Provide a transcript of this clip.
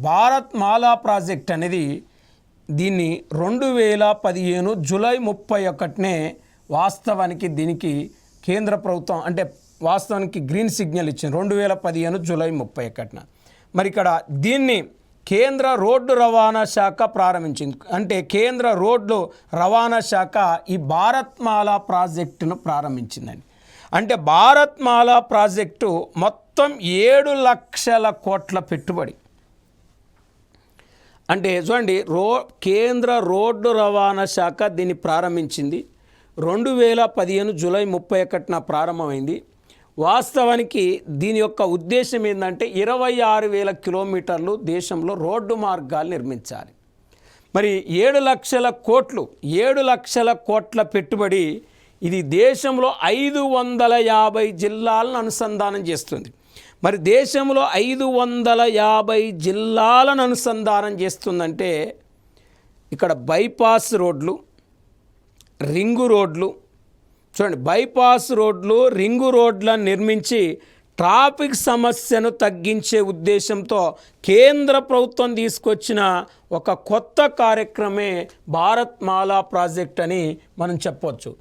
భారత్ మాలా project అనేది దీన్ని 2015 July 31నే వాస్తవానికి దీనికి కేంద్ర ప్రభుత్వం అంటే వాస్తవానికి గ్రీన్ సిగ్నల్ ఇచ్చింది 2015 జూలై 31న. మరి ఇక్కడ దీన్ని కేంద్ర రోడ్డు రవాణా శాఖ ప్రారంభించింది. అంటే కేంద్ర రోడ్డు రవాణా శాఖ ఈ భారత్ మాలా ప్రాజెక్టును ప్రారంభించిందండి. అంటే భారత్ మాలా ప్రాజెక్టు మొత్తం 7 లక్షల కోట్ల పెట్టుబడి. అంటే చూడండి, కేంద్ర రోడ్డు రవాణా శాఖ దీన్ని ప్రారంభించింది 2015 జూలై 31న ప్రారంభమైంది. వాస్తవానికి దీని యొక్క ఉద్దేశం ఏంటంటే 26,000 కిలోమీటర్లు దేశంలో రోడ్డు మార్గాలు నిర్మించాలి. మరి 7 లక్షల కోట్ల పెట్టుబడి. ఇది దేశంలో 550 జిల్లాలను అనుసంధానం చేస్తుంది. మరి దేశంలో 550 జిల్లాలను అనుసంధానం చేస్తుందంటే ఇక్కడ బైపాస్ రోడ్లు, రింగు రోడ్లు, చూడండి, బైపాస్ రోడ్లు, రింగు రోడ్లను నిర్మించి ట్రాఫిక్ సమస్యను తగ్గించే ఉద్దేశంతో కేంద్ర ప్రభుత్వం తీసుకొచ్చిన ఒక కొత్త కార్యక్రమే భారత్ మాలా ప్రాజెక్ట్ అని మనం చెప్పవచ్చు.